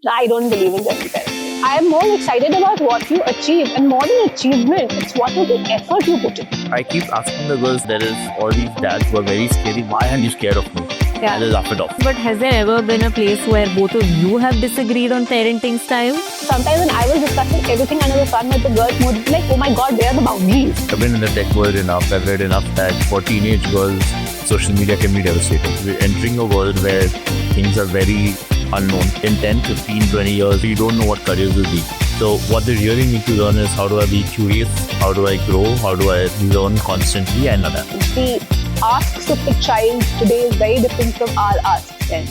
I don't believe in gentle parenting. I am more excited about what you achieve, and more than achievement, it's what is the effort you put in. I keep asking the girls, there is all these dads who are very scary. Why aren't you scared of me? Yeah. I just laugh it off. But has there ever been a place where both of you have disagreed on parenting style? Sometimes when I was discussing everything under the sun with the girls, would be like, oh my god, where are the boundaries? I've been in the tech world enough, I've read enough that for teenage girls, social media can be devastating. We're entering a world where things are very unknown. In 10, 15, 20 years, we don't know what careers will be. So what they really need to learn is how do I be curious, how do I grow, how do I learn constantly and adapt. The asks of the child today is very different from our asks then.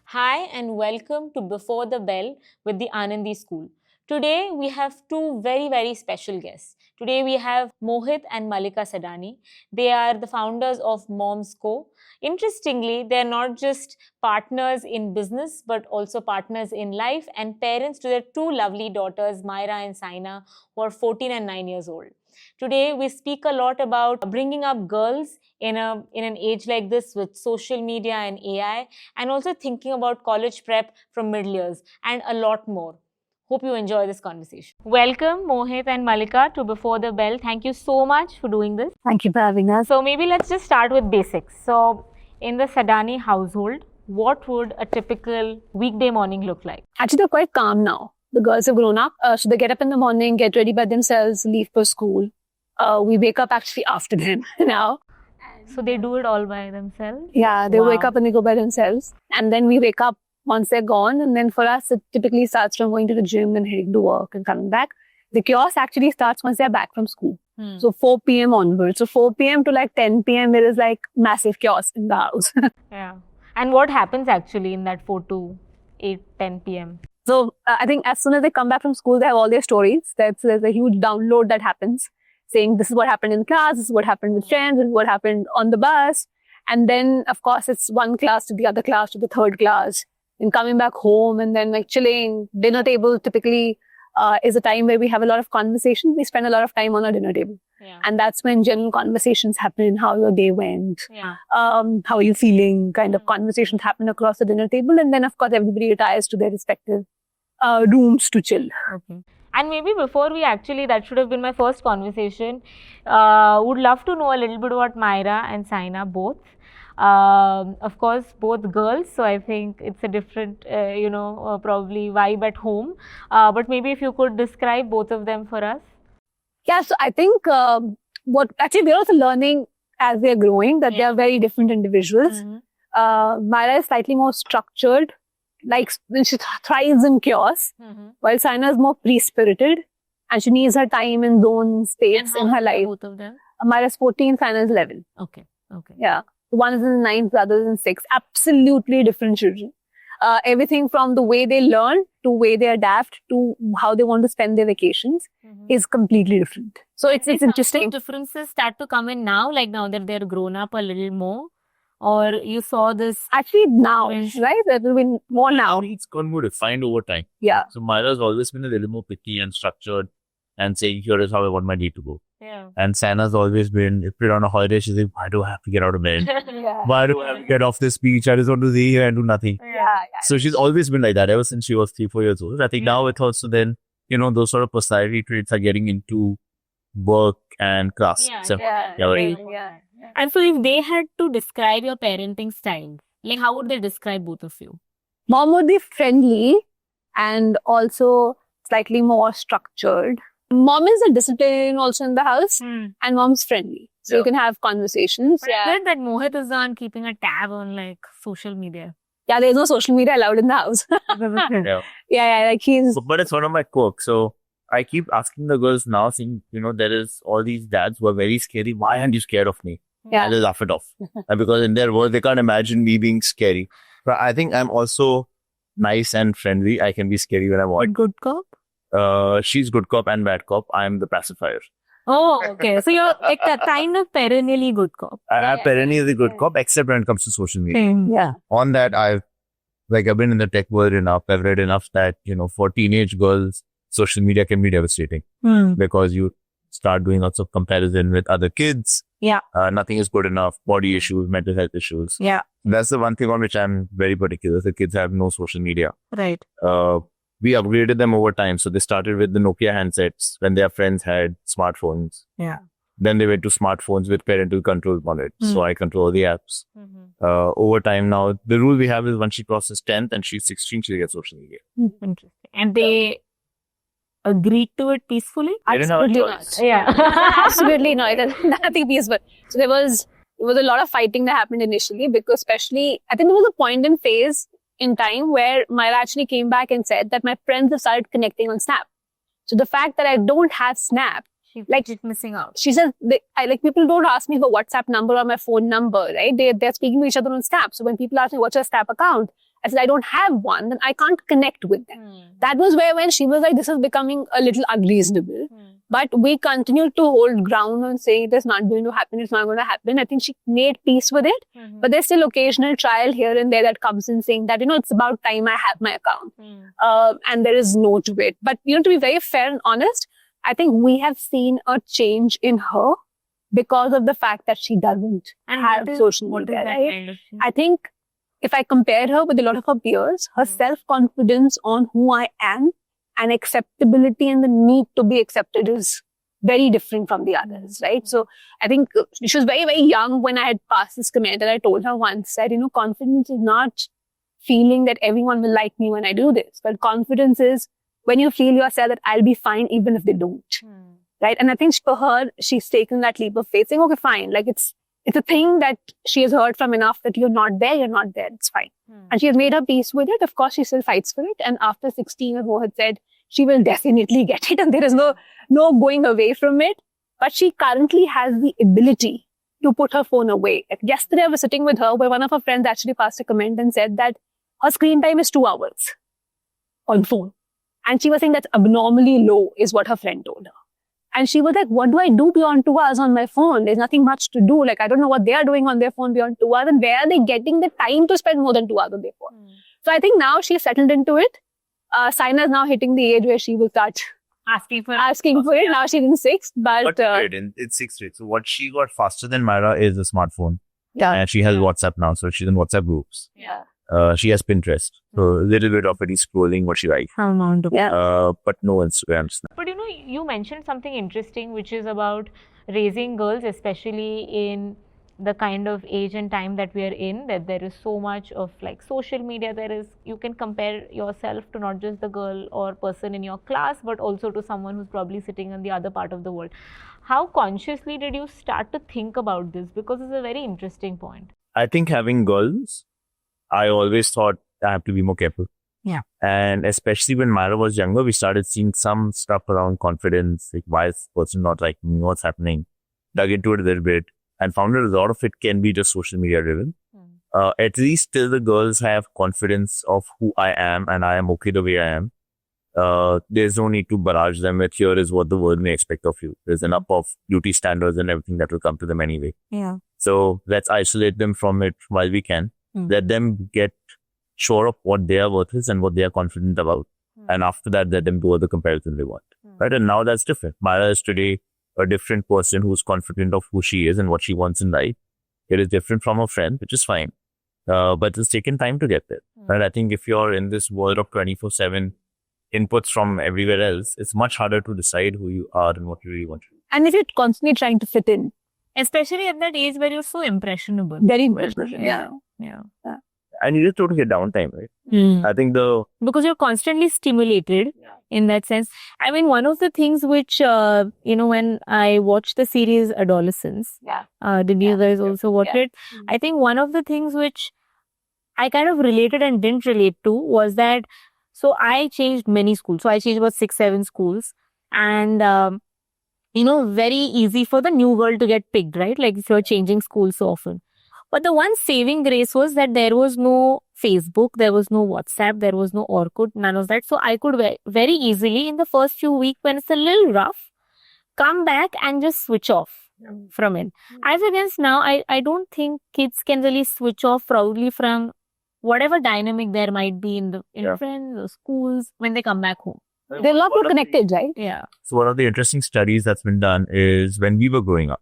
Hi and welcome to Before the Bell with the Anandi School. Today we have two very special guests. Today we have Mohit and Malika Sadani. They are the founders of Moms Co. Interestingly, they are not just partners in business but also partners in life and parents to their two lovely daughters, Myra and Saina, who are 14 and 9 years old. Today we speak a lot about bringing up girls in an age like this with social media and AI, and also thinking about college prep from middle years and a lot more. Hope you enjoy this conversation. Welcome Mohit and Malika to Before the Bell. Thank you so much for doing this. Thank you for having us. So maybe let's just start with basics. So in the Sadani household, what would a typical weekday morning look like? Actually, they're quite calm now. The girls have grown up, so they get up in the morning, get ready by themselves, leave for school. We wake up actually after them now. So they do it all by themselves? Yeah, they Wow. wake up and they go by themselves. And then we wake up once they're gone. And then for us, it typically starts from going to the gym and heading to work and coming back. The chaos actually starts once they're back from school. So 4 p.m. onwards. So 4 p.m. to like 10 p.m. there is like massive chaos in the house. Yeah. And what happens actually in that 4 to 8, 10 p.m.? So I think as soon as they come back from school, they have all their stories. There's a huge download that happens saying this is what happened in class, this is what happened with friends, this is what happened on the bus. And then, of course, it's one class to the other class to the third class. And coming back home and then like chilling. Dinner table typically is a time where we have a lot of conversations. We spend a lot of time on our dinner table. Yeah. And that's when general conversations happen, how your day went, Yeah. how are you feeling, kind of conversations happen across the dinner table. And then, of course, everybody retires to their respective rooms to chill. Okay. And maybe before that should have been my first conversation. Would love to know a little bit about Myra and Saina both. Of course, both girls. So I think it's a different, probably vibe at home. But maybe if you could describe both of them for us. Yeah, so I think we're also learning as they're growing that they are very different individuals. Myra is slightly more structured, like she thrives in chaos, while Saina is more free-spirited and she needs her time and zone space in her life. Both of them? Myra's 14, Saina's 11. Okay. Yeah. One is in the 9th, the other is in 6th. Absolutely different children. Everything from the way they learn to way they adapt to how they want to spend their vacations is completely different. So it's interesting. Differences start to come in now, like now that they're grown up a little more, or you saw this? Actually, now, right? There will be more now. It's gone more refined over time. Yeah. So Myra's always been a little more picky and structured and saying, here is how I want my day to go. Yeah. And Sana's always been, if we're on a holiday, she's like, why do I have to get out of bed? Yeah. Why do I have to get off this beach? I just want to stay here and do nothing. Yeah. So she's always been like that ever since she was 3-4 years old. I think now it's also then, those sort of personality traits are getting into work and class. Right. And so if they had to describe your parenting style, like how would they describe both of you? Mom would be friendly and also slightly more structured. Mom is a discipline also in the house and mom's friendly. So you can have conversations. But I heard that Mohit is on keeping a tab on like social media. Yeah, there's no social media allowed in the house. Yeah, like he's... But it's one of my quirks. So I keep asking the girls now, saying, there is all these dads who are very scary. Why aren't you scared of me? Yeah. I just laugh it off. And because in their world, they can't imagine me being scary. But I think I'm also nice and friendly. I can be scary when I want. Good cop? She's good cop and bad cop. I'm the pacifier. Oh, okay. So you're like a kind of perennially good cop. I'm perennially the good cop, except when it comes to social media. Yeah. On that, I've been in the tech world enough. I've read enough that, for teenage girls, social media can be devastating because you start doing lots of comparison with other kids. Yeah. Nothing is good enough. Body issues, mental health issues. Yeah. That's the one thing on which I'm very particular. The kids have no social media. Right. We upgraded them over time. So they started with the Nokia handsets when their friends had smartphones. Yeah. Then they went to smartphones with parental control on it. So I control the apps. Over time now, the rule we have is once she crosses 10th and she's 16, she'll get social media. Interesting. And they agreed to it peacefully? They didn't have a Absolutely choice. not. Yeah. Absolutely not. It has nothing peaceful. So there was a lot of fighting that happened initially because especially, I think there was a point in phase in time where Myra actually came back and said that my friends have started connecting on Snap. So the fact that I don't have Snap, Like she's missing out. she says, people don't ask me for WhatsApp number or my phone number, right? They're speaking to each other on Snap. So when people ask me what's your Snap account, I said, I don't have one, then I can't connect with them. That was where when she was like, this is becoming a little unreasonable. But we continued to hold ground on saying it is not going to happen, it's not going to happen. I think she made peace with it. But there's still occasional trial here and there that comes in saying that, it's about time I have my account. And there is no to it. But, to be very fair and honest, I think we have seen a change in her because of the fact that she doesn't have social media, right? Kind of thing? I think if I compare her with a lot of her peers, her self-confidence on who I am and acceptability and the need to be accepted is very different from the others, right? So I think she was very, very young when I had passed this comment, and I told her once that, confidence is not feeling that everyone will like me when I do this, but confidence is when you feel yourself that I'll be fine even if they don't, right? And I think for her, she's taken that leap of faith saying, okay, fine. Like it's a thing that she has heard from enough that you're not there, it's fine. And she has made her peace with it. Of course, she still fights for it. And after 16, as Mohit said, she will definitely get it. And there is no going away from it. But she currently has the ability to put her phone away. Like yesterday, I was sitting with her where one of her friends actually passed a comment and said that her screen time is 2 hours on phone. And she was saying that's abnormally low is what her friend told her. And she was like, what do I do beyond 2 hours on my phone? There's nothing much to do. Like, I don't know what they are doing on their phone beyond 2 hours. And where are they getting the time to spend more than 2 hours on their phone? So I think now she's settled into it. Saina is now hitting the age where she will start asking for it. Now she's in 6th. But it's 6th grade. So what she got faster than Myra is a smartphone. Yeah. And she has WhatsApp now. So she's in WhatsApp groups. Yeah. She has Pinterest. So a little bit of it scrolling what she likes. But no Instagram. But you mentioned something interesting, which is about raising girls, especially in the kind of age and time that we are in, that there is so much of like social media. You can compare yourself to not just the girl or person in your class, but also to someone who's probably sitting on the other part of the world. How consciously did you start to think about this? Because it's a very interesting point. I think having girls, I always thought I have to be more careful. Yeah. And especially when Myra was younger, we started seeing some stuff around confidence, like why is this person not liking me, what's happening, dug into it a little bit and found that a lot of it can be just social media driven. At least till the girls have confidence of who I am and I am okay the way I am. There's no need to barrage them with here is what the world may expect of you. There's enough of beauty standards and everything that will come to them anyway. Yeah. So let's isolate them from it while we can. Let them get sure of what their worth is and what they are confident about. And after that, let them do the comparison they want. Right? And now that's different. Myra is today a different person who's confident of who she is and what she wants in life. It is different from her friend, which is fine. But it's taken time to get there. Right? I think if you're in this world of 24/7 inputs from everywhere else, it's much harder to decide who you are and what you really want to do. And if you're constantly trying to fit in, Especially at that age where you're so impressionable. very impressive. Yeah. And you just don't get downtime, right? I think Because you're constantly stimulated in that sense. I mean, one of the things which, when I watched the series Adolescence, did you guys also watch it? I think one of the things which I kind of related and didn't relate to was that, so I changed many schools. So I changed about 6-7 schools and, very easy for the new girl to get picked, right? Like if you're changing schools so often. But the one saving grace was that there was no Facebook, there was no WhatsApp, there was no Orkut, none of that. So I could very easily in the first few weeks when it's a little rough, come back and just switch off from it. As against now, I don't think kids can really switch off probably from whatever dynamic there might be in friends or schools when they come back home. They're a lot more connected, right? Yeah. So one of the interesting studies that's been done is when we were growing up,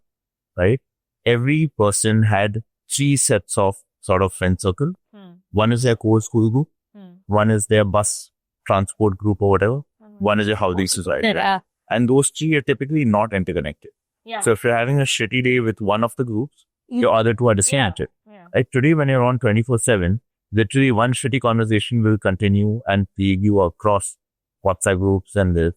right? Every person had 3 sets of sort of friend circle. Hmm. One is their core school group. Hmm. One is their bus transport group or whatever. Hmm. One is your housing society. right? Yeah. And those three are typically not interconnected. Yeah. So if you're having a shitty day with one of the groups, your other two are disconnected. Yeah. Like today, when you're on 24/7, literally one shitty conversation will continue and plague you across WhatsApp groups and this.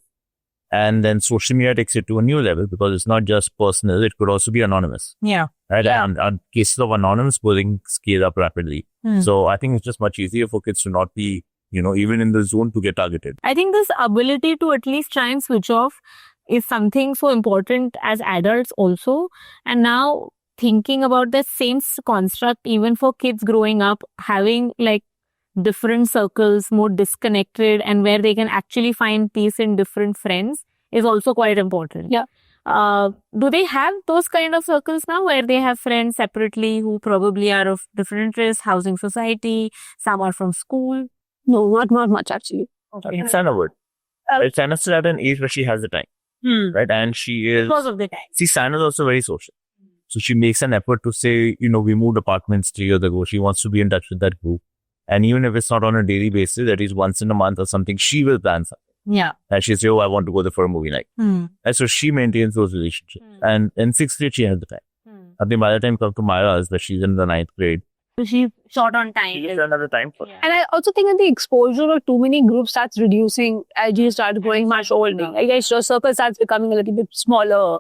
And then social media takes it to a new level because it's not just personal, it could also be anonymous. Yeah. Right? Yeah. And cases of anonymous bullying scale up rapidly. Hmm. So I think it's just much easier for kids to not be, even in the zone to get targeted. I think this ability to at least try and switch off is something so important as adults also. And now thinking about the same construct, even for kids growing up, having like different circles, more disconnected, and where they can actually find peace in different friends is also quite important. Yeah. Do they have those kind of circles now where they have friends separately who probably are of different interests, housing society, some are from school? No, not much actually. I think Sana would. Right? Sana's still at an age where she has the time. Right? And she is... Because of the time. See, Sana's also very social. So she makes an effort to say, we moved apartments 3 years ago. She wants to be in touch with that group. And even if it's not on a daily basis, at least once in a month or something, she will plan something. Yeah. And she'll say, I want to go there for a movie night. And so she maintains those relationships. And in 6th grade, she has the time. I think by the time it comes to Myra's, that she's in the 9th grade, So she's short on time. she just doesn't have the time for it. Yeah. And I also think that the exposure of too many groups starts reducing as you start growing much older. Like your circle starts becoming a little bit smaller.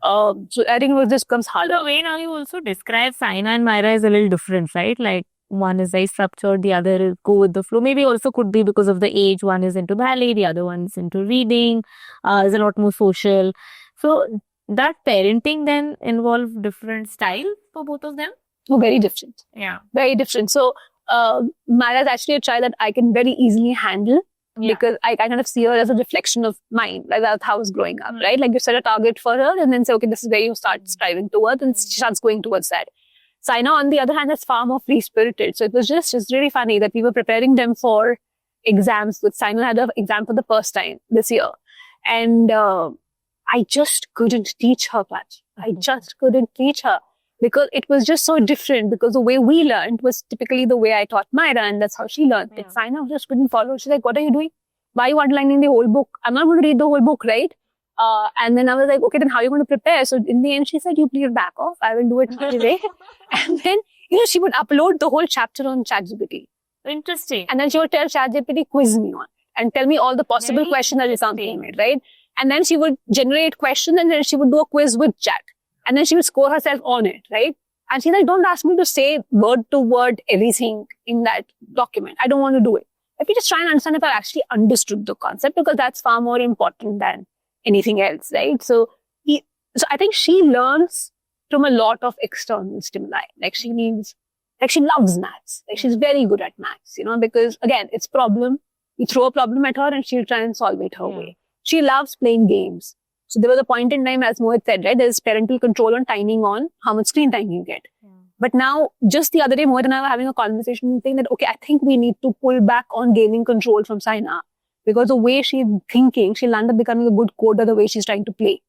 So I think it just becomes harder. The way now you also describe Saina and Myra is a little different, right? Like one is very structured, the other is go with the flow. Maybe also could be because of the age. One is into ballet, the other one is into reading, is a lot more social. So that parenting then involve different style for both of them? Oh, very different. Yeah. Very different. So Myra is actually a child that I can very easily handle. Because I kind of see her as a reflection of mine. Like that's how I was growing up, right? Like you set a target for her and then say, okay, this is where you start striving towards, and she starts going towards that. Saina, on the other hand, is far more free-spirited. So it was just really funny that we were preparing them for exams. With Saina had an exam for the first time this year. And I just couldn't teach her much. I just couldn't teach her. Because it was just so different, because the way we learned was typically the way I taught Myra, and that's how she learned. But Saina just couldn't follow. She's like, what are you doing? Why are you underlining the whole book? I'm not going to read the whole book, right? And then I was like, okay, then how are you going to prepare? So in the end, she said, you please back off. I will do it my way. And then, she would upload the whole chapter on ChatGPT. Interesting. And then she would tell ChatGPT, quiz me on it. And tell me all the possible questions that something made, right? And then she would generate questions, and then she would do a quiz with chat. And then she would score herself on it, right? And she's like, don't ask me to say word to word everything in that document. I don't want to do it. Let me just try and understand if I actually understood the concept, because that's far more important than anything else, right? So I think she learns from a lot of external stimuli. She loves maths. She's very good at maths, because again, it's problem. You throw a problem at her and she'll try and solve it her way. She loves playing games. So there was a point in time, as Mohit said, right, there's parental control on timing on how much screen time you get. But now, just the other day, Mohit and I were having a conversation saying that, okay, I think we need to pull back on gaining control from Saina, because the way she's thinking, she'll end up becoming a good coder the way she's trying to play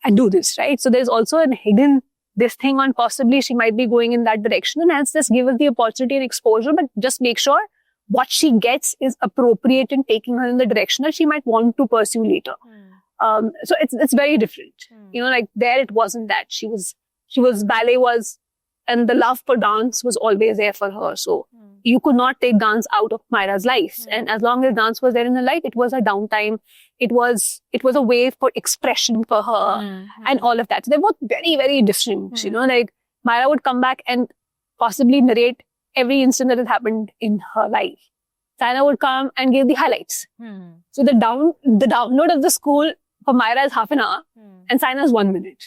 and do this, right? So there's also a hidden this thing on possibly she might be going in that direction, and hence just give her the opportunity and exposure, but just make sure what she gets is appropriate in taking her in the direction that she might want to pursue later. So it's very different. There it wasn't that. She was ballet was, and the love for dance was always there for her. So you could not take dance out of Myra's life. And as long as dance was there in her life, it was a downtime. It was a way for expression for her and all of that. So they're both very, very different. Myra would come back and possibly narrate every instant that had happened in her life. Saina would come and give the highlights. So the download of the school for Myra is half an hour and Saina is 1 minute.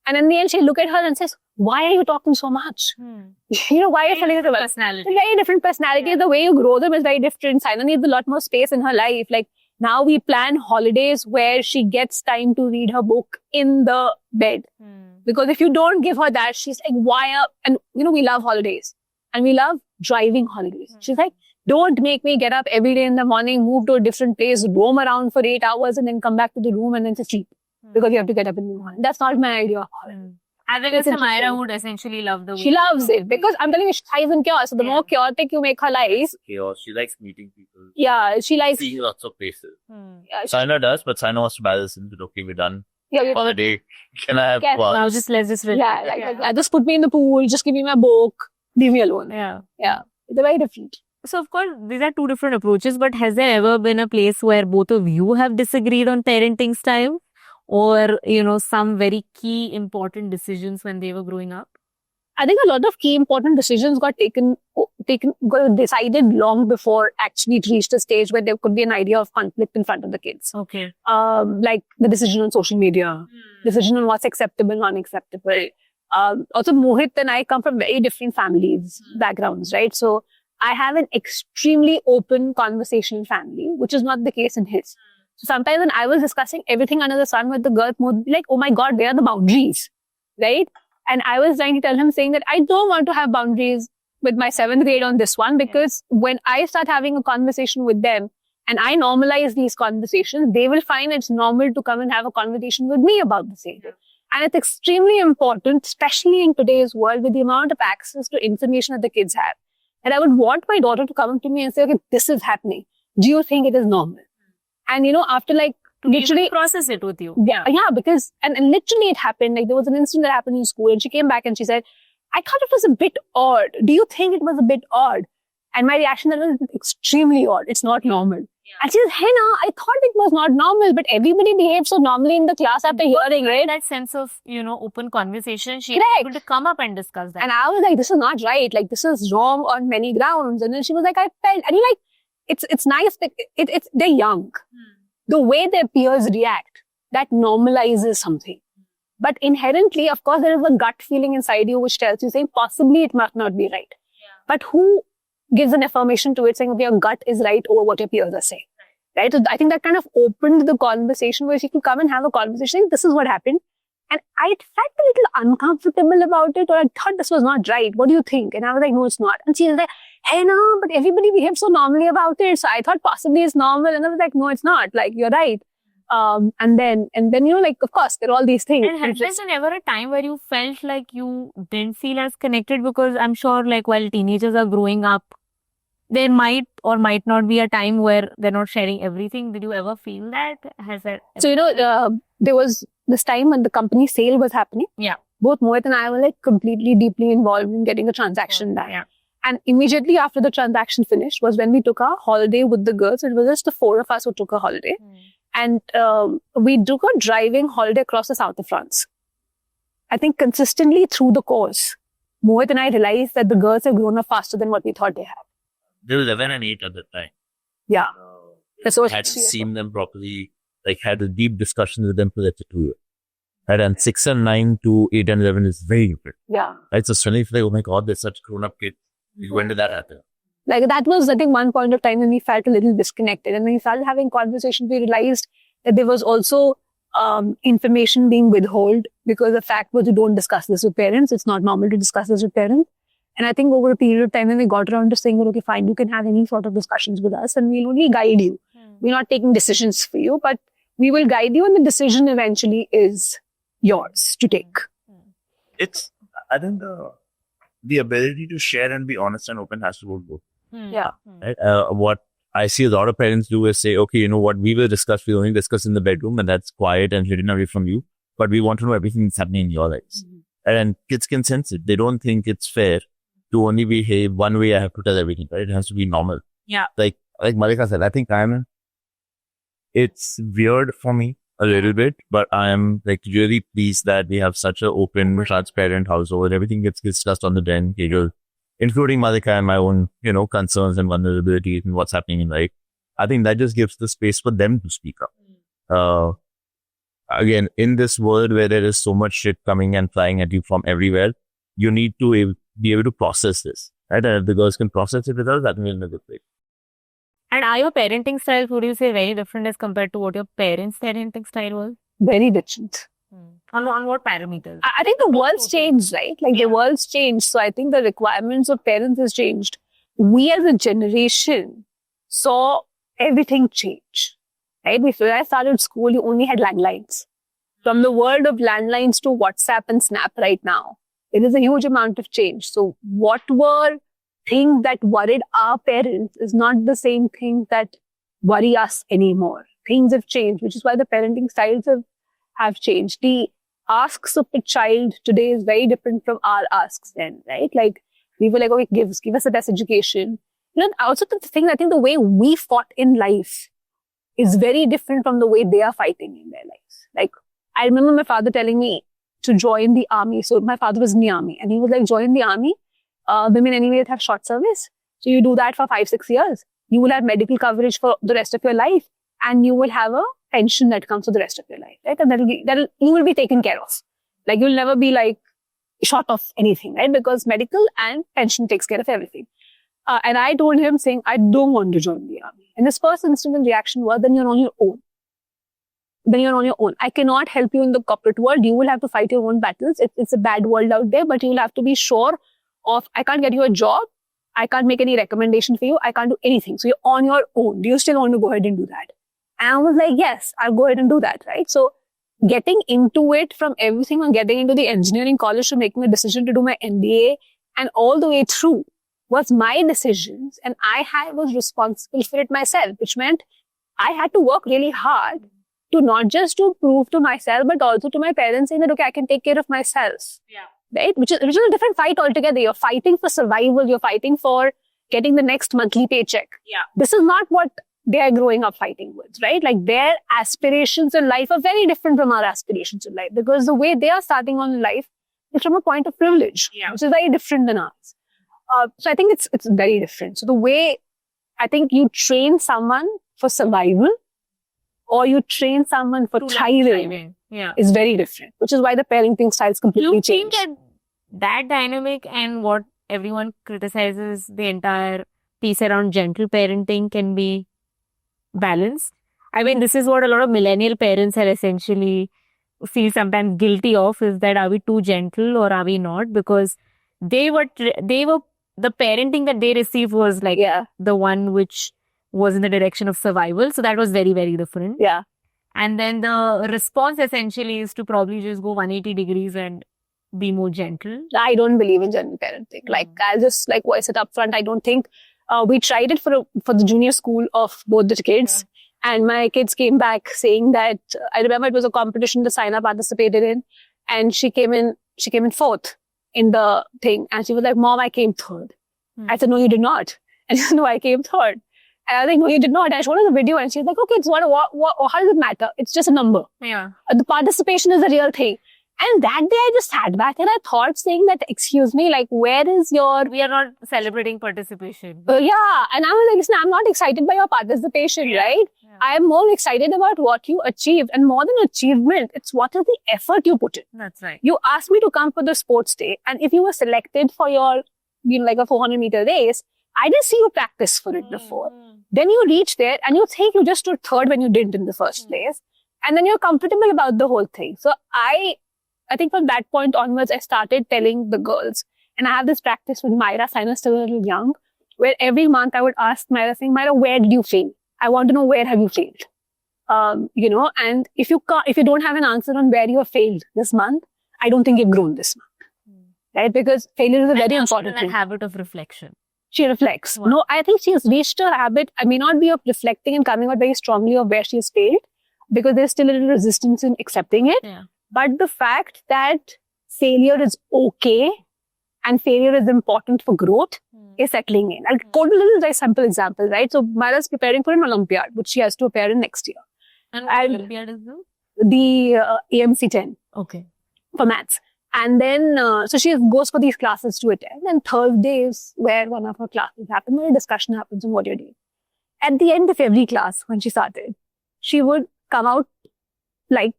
And in the end, she'll look at her and says, why are you talking so much? Why are you telling her about personality? Very different personality. Yeah. The way you grow them is very different. Saina needs a lot more space in her life. Now we plan holidays where she gets time to read her book in the bed. Because if you don't give her that, she's like, and we love holidays and we love driving holidays. She's like, don't make me get up every day in the morning, move to a different place, roam around for 8 hours and then come back to the room and then just sleep. Because you have to get up in the morning. That's not my idea of holiday. I think It's Samira interesting. would essentially love the way. She loves it because I'm telling you, she thrives in chaos. So the more chaotic you make her life, Chaos. She likes meeting people, yeah, she likes. seeing lots of places. Hmm. Yeah, Does, but Saina wants to balance into okay, we're done yeah, for the day. Can I have Yes. one? Now let's just yeah, like, just put me in the pool, just give me my book, leave me alone. yeah. They're very different. So of course these are two different approaches, but has there ever been a place where both of you have disagreed on parenting style, or some very key important decisions when they were growing up? I think a lot of key important decisions got got decided long before actually it reached a stage where there could be an idea of conflict in front of the kids. Okay. Like the decision on social media, decision on what's acceptable, unacceptable. Also, Mohit and I come from very different families, backgrounds, right? So I have an extremely open conversational family, which is not the case in his. So sometimes when I was discussing everything under the sun with the girls, Mohit would be like, oh my God, where are the boundaries, right? And I was trying to tell him, saying that I don't want to have boundaries with my 7th grade on this one, because when I start having a conversation with them and I normalize these conversations, they will find it's normal to come and have a conversation with me about the same. And it's extremely important, especially in today's world with the amount of access to information that the kids have. And I would want my daughter to come to me and say, okay, this is happening. Do you think it is normal? And after literally process it with you. Yeah, because and literally it happened. Like there was an incident that happened in school, and she came back and she said, I thought it was a bit odd. Do you think it was a bit odd? And my reaction was extremely odd. It's not normal. Yeah. And she said, hey, no, I thought it was not normal, but everybody behaves so normally in the class after hearing, right? That sense of, open conversation, she Correct. was able to come up and discuss that. And I was like, this is not right. Like, this is wrong on many grounds. And then she was like, I felt, and it's nice. They're young. The way their peers react, that normalizes something. But inherently, of course, there is a gut feeling inside you which tells you, saying, possibly it must not be right. Yeah. But who gives an affirmation to it, saying, okay, your gut is right over what your peers are saying? Right? So I think that kind of opened the conversation where she could come and have a conversation, saying, this is what happened. And I felt a little uncomfortable about it, or I thought this was not right. What do you think? And I was like, no, it's not. And she was like, hey, no, but everybody behaves so normally about it. So I thought possibly it's normal. And I was like, no, it's not. Like, you're right. And then, of course, there are all these things. And has there ever a time where you felt like you didn't feel as connected? Because I'm sure, like, while teenagers are growing up, there might or might not be a time where they're not sharing everything. Did you ever feel that? Has that? So, there was this time when the company sale was happening. Yeah. Both Mohit and I were like completely deeply involved in getting the transaction done. Yeah. And immediately after the transaction finished was when we took our holiday with the girls. It was just the 4 of us who took a holiday. And we took a driving holiday across the south of France. I think consistently through the course, Mohit and I realized that the girls have grown up faster than what we thought they had. They were 11 and 8 at the time. Yeah. So Had seen them properly, like had a deep discussion with them for that 2 years. And 6 and 9 to 8 and 11 is very different. Yeah. Right? So suddenly you feel like, oh my God, they're such grown-up kids. When did that happen? Like that was, I think, one point of time when we felt a little disconnected. And when we started having conversations, we realized that there was also information being withheld, because the fact was you don't discuss this with parents. It's not normal to discuss this with parents. And I think over a period of time, when we got around to saying, okay, fine, you can have any sort of discussions with us and we'll only guide you. We're not taking decisions for you, but we will guide you, and the decision eventually is yours to take. I think the ability to share and be honest and open has to go both. Yeah. Right? What I see a lot of parents do is say, okay, you know what, we will discuss, we only discuss in the bedroom, and that's quiet and hidden away from you. But we want to know everything that's happening in your lives. And kids can sense it. They don't think it's fair to only behave one way. I have to tell everything, right? It has to be normal. Yeah. Like Malika said, I think it's weird for me a little bit, but I am like really pleased that we have such an open, transparent household. Everything gets discussed on the den table, including Malika and my own, concerns and vulnerabilities and what's happening in life. I think that just gives the space for them to speak up. Again, in this world where there is so much shit coming and flying at you from everywhere, you need to be able to process this, right? And if the girls can process it with us, that will be in a good place. And are your parenting styles, would you say, very different as compared to what your parents' parenting style was? Very different. On what parameters? I think the world's changed, right? Like the world's changed. So I think the requirements of parents has changed. We as a generation saw everything change, right? When I started school, you only had landlines. from the world of landlines to WhatsApp and Snap right now, there is a huge amount of change. So what were things that worried our parents is not the same thing that worry us anymore. Things have changed, which is why the parenting styles have changed. The asks of a child today is very different from our asks then, right? Like, we were like, okay, give us the best education. You know, also the thing, I think the way we fought in life is very different from the way they are fighting in their lives. Like, I remember my father telling me to join the army. So my father was in the army and he was like, join the army. Women anyway have short service. So you do that for 5-6 years. You will have medical coverage for the rest of your life and you will have a pension that comes for the rest of your life, right? And you will be taken care of. Like, you'll never be like short of anything, right? Because medical and pension takes care of everything. And I told him saying, I don't want to join the army. And his first instant reaction was, then you're on your own. Then you're on your own. I cannot help you in the corporate world. You will have to fight your own battles. It's a bad world out there, but you'll have to be sure of, I can't get you a job. I can't make any recommendation for you. I can't do anything. So you're on your own. Do you still want to go ahead and do that? And I was like, yes, I'll go ahead and do that, right? So getting into it from everything on getting into the engineering college to making a decision to do my MBA and all the way through was my decisions, and I was responsible for it myself, which meant I had to work really hard to not just to prove to myself, but also to my parents saying that, okay, I can take care of myself. Yeah. Right? Which is a different fight altogether. You're fighting for survival. You're fighting for getting the next monthly paycheck. Yeah. This is not what they are growing up fighting with, right? Like, their aspirations in life are very different from our aspirations in life, because the way they are starting on life is from a point of privilege, which is very different than ours. So I think it's very different. So the way I think you train someone for survival or you train someone for thriving is very different, which is why the parenting styles completely change. Do you think that dynamic and what everyone criticizes the entire piece around gentle parenting can be balanced? I mean, this is what a lot of millennial parents are essentially feel sometimes guilty of, is that are we too gentle or are we not? Because they were the parenting that they received was like the one which was in the direction of survival. So that was very, very different. Yeah. And then the response essentially is to probably just go 180 degrees and be more gentle. I don't believe in gentle parenting. Like, I'll just like voice it up front. I don't think we tried it for the junior school of both the kids. Yeah. And my kids came back saying that, I remember it was a competition the Saina participated in, and she came in 4th in the thing. And she was like, Mom, I came 3rd. I said, no, you did not. And she said, no, I came 3rd. And I was like, no, you did not. And I showed her the video and she's like, okay, it's what, how does it matter? It's just a number. Yeah. The participation is a real thing. And that day I just sat back and I thought, saying that, excuse me, like, where is your... We are not celebrating participation. Yeah. And I was like, listen, I'm not excited by your participation, right? Yeah. I'm more excited about what you achieved. And more than achievement, it's what is the effort you put in. That's right. You asked me to come for the sports day. And if you were selected for your, like a 400-meter race, I didn't see you practice for it before. Then you reach there and you think you just stood 3rd when you didn't in the first place. And then you're comfortable about the whole thing. So I think from that point onwards, I started telling the girls, and I have this practice with Myra, Saina's still a little young, where every month I would ask Myra, saying, Myra, where did you fail? I want to know, where have you failed? And if you don't have an answer on where you have failed this month, I don't think you've grown this month. Right? Because failure is a very important thing. Habit of reflection. She reflects. Wow. No, I think she has reached her habit. I may not be of reflecting and coming out very strongly of where she has failed, because there's still a little resistance in accepting it. Yeah. But the fact that failure is okay and failure is important for growth is settling in. I'll quote a little very simple example, right? So Myra's preparing for an Olympiad, which she has to appear in next year. And what Olympiad is this? The AMC 10. Okay. For maths. And then, so she goes for these classes to attend. And Thursday is where one of her classes happens, where a discussion happens on what you're doing. At the end of every class, when she started, she would come out like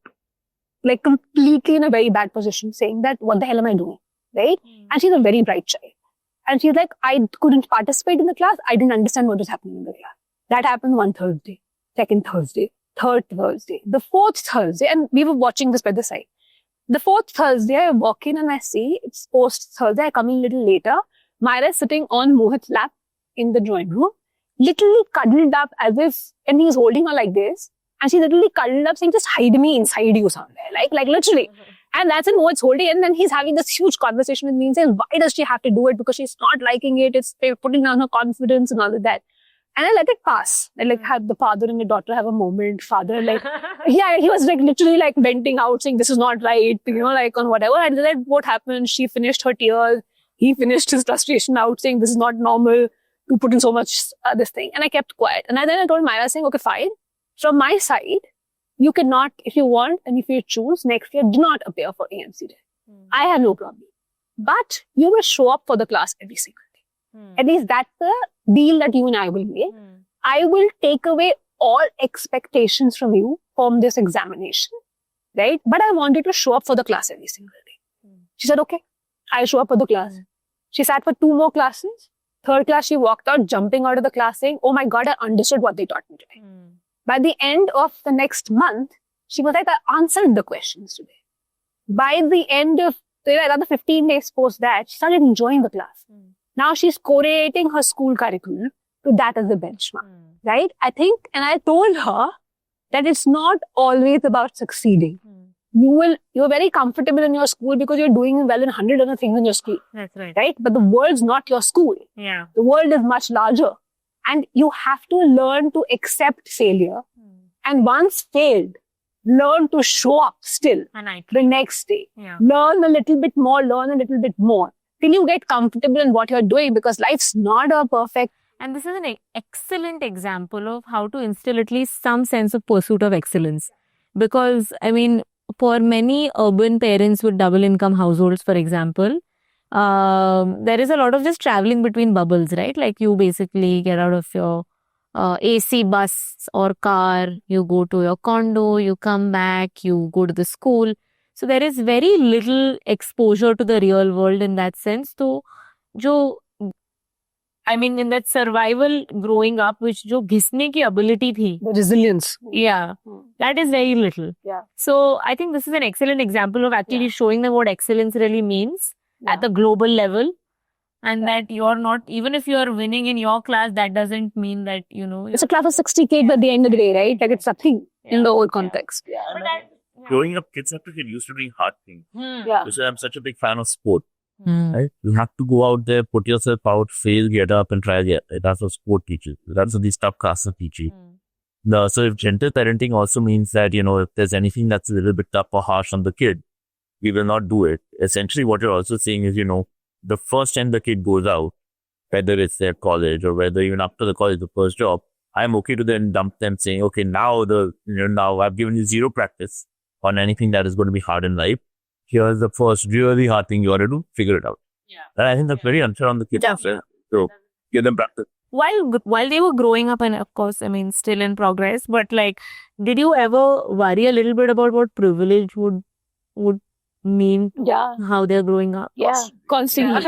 completely in a very bad position, saying that, what the hell am I doing? Right? And she's a very bright child. And she's like, I couldn't participate in the class. I didn't understand what was happening in the class. That happened one Thursday, second Thursday, third Thursday, the fourth Thursday. And we were watching this by the side. The fourth Thursday, I walk in and I see it's post Thursday. I come in a little later. Myra is sitting on Mohit's lap in the drawing room, literally cuddled up as if, and he's holding her like this. And she literally cuddled up saying, just hide me inside you somewhere. Like literally. And that's in Mohit's holding. And then he's having this huge conversation with me and saying, why does she have to do it? Because she's not liking it. It's putting down her confidence and all of that. And I let it pass. I like have the father and the daughter have a moment. Father like, yeah, he was like literally like venting out saying, this is not right, you know, like on whatever. And then what happened? She finished her tears. He finished his frustration out saying, this is not normal to put in so much this thing. And I kept quiet. And then I told Myra saying, okay, fine. From my side, you cannot, if you want and if you choose, next year, do not appear for AMC Day. I have no problem. But you will show up for the class every single day. At least that's the deal that you and I will make. I will take away all expectations from you from this examination, right? But I want you to show up for the class every single day. She said, okay, I'll show up for the class. She sat for 2 more classes. 3rd class, she walked out, jumping out of the class saying, oh my God, I understood what they taught me today. By the end of the next month, she was like, I answered the questions today. By the end of another 15 days post that, she started enjoying the class. Now she's correlating her school curriculum to that as a benchmark, right? I think, and I told her that it's not always about succeeding. You're very comfortable in your school because you're doing well in 100 other things in your school. That's right. Right? But the world's not your school. Yeah. The world is much larger. And you have to learn to accept failure. And once failed, learn to show up still the next day. Yeah. Learn a little bit more, till you get comfortable in what you're doing, because life's not a perfect. And this is an excellent example of how to instill at least some sense of pursuit of excellence. Because, I mean, for many urban parents with double income households, for example, there is a lot of just traveling between bubbles, right? Like you basically get out of your AC bus or car, you go to your condo, you come back, you go to the school. So there is very little exposure to the real world in that sense. So, in that survival growing up, which jo ghisne ki ability thi, The resilience. yeah, that is very little. Yeah. So I think this is an excellent example of actually showing them what excellence really means at the global level. And that you're not, even if you're winning in your class, that doesn't mean that, It's a class of 60 kids at the end of the day, right? Like it's nothing in the whole context. Growing up, kids have to get used to doing hard things. Yeah. Because I'm such a big fan of sport. Right? You have to go out there, put yourself out, fail, get up and try again. That's what sport teaches. That's what these tough classes teach you. So if gentle parenting also means that, if there's anything that's a little bit tough or harsh on the kid, we will not do it. Essentially what you're also saying is, the first time the kid goes out, whether it's their college or whether even after the college, the first job, I'm okay to then dump them saying, okay, now now I've given you zero practice on anything that is going to be hard in life. Here's the first really hard thing you ought to do, figure it out. Yeah. And I think that's very unfair on the kids. So give them practice. While they were growing up, and of course, still in progress, but like, did you ever worry a little bit about what privilege would mean? Yeah. How they're growing up? Yeah. Constantly.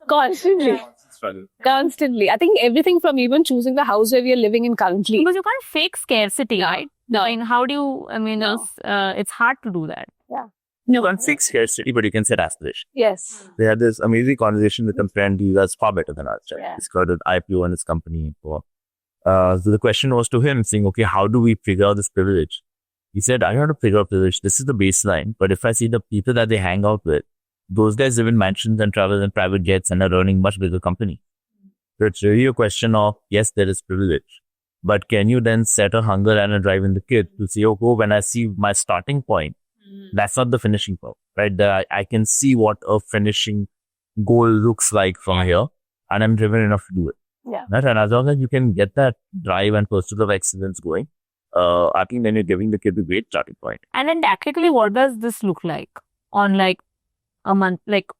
Constantly. I think everything from even choosing the house where we are living in currently. Because you can't fake scarcity, right? No. How do you, it's hard to do that. You can't fix scarcity, but you can set aspiration. Yes. They had this amazing conversation with a friend who was far better than us. Right? Yeah. He's got an IPO in his company. So the question was to him saying, okay, how do we figure out this privilege? He said, I want to figure out privilege. This is the baseline. But if I see the people that they hang out with, those guys live in mansions and travel in private jets and are running much bigger company. So it's really a question of, yes, there is privilege. But can you then set a hunger and a drive in the kid to say, okay, when I see my starting point, that's not the finishing point, right? I can see what a finishing goal looks like from here, and I'm driven enough to do it. Yeah. Right? And as long as you can get that drive and pursuit of excellence going, I think then you're giving the kid a great starting point. And then tactically, what does this look like on like a month, like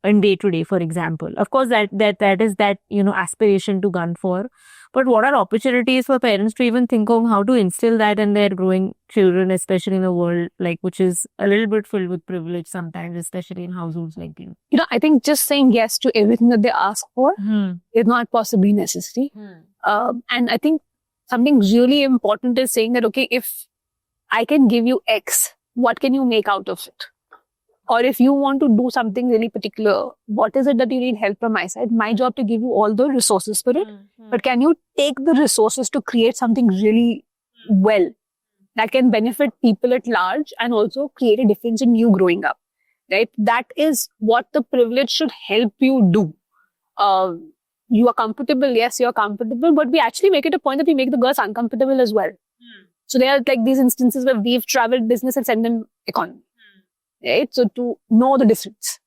in day to day, for example? Of course, that is that, aspiration to gun for. But what are opportunities for parents to even think of how to instill that in their growing children, especially in a world which is a little bit filled with privilege sometimes, especially in households like you? I think just saying yes to everything that they ask for is not possibly necessary. And I think something really important is saying that, okay, if I can give you X, what can you make out of it? Or if you want to do something really particular, what is it that you need help from my side? My job to give you all the resources for it. But can you take the resources to create something really well? that can benefit people at large and also create a difference in you growing up, right? That is what the privilege should help you do. You are comfortable, yes, you're comfortable, but we actually make it a point that we make the girls uncomfortable as well. So there are like these instances where we've traveled business and sent them economy, right? So to know the difference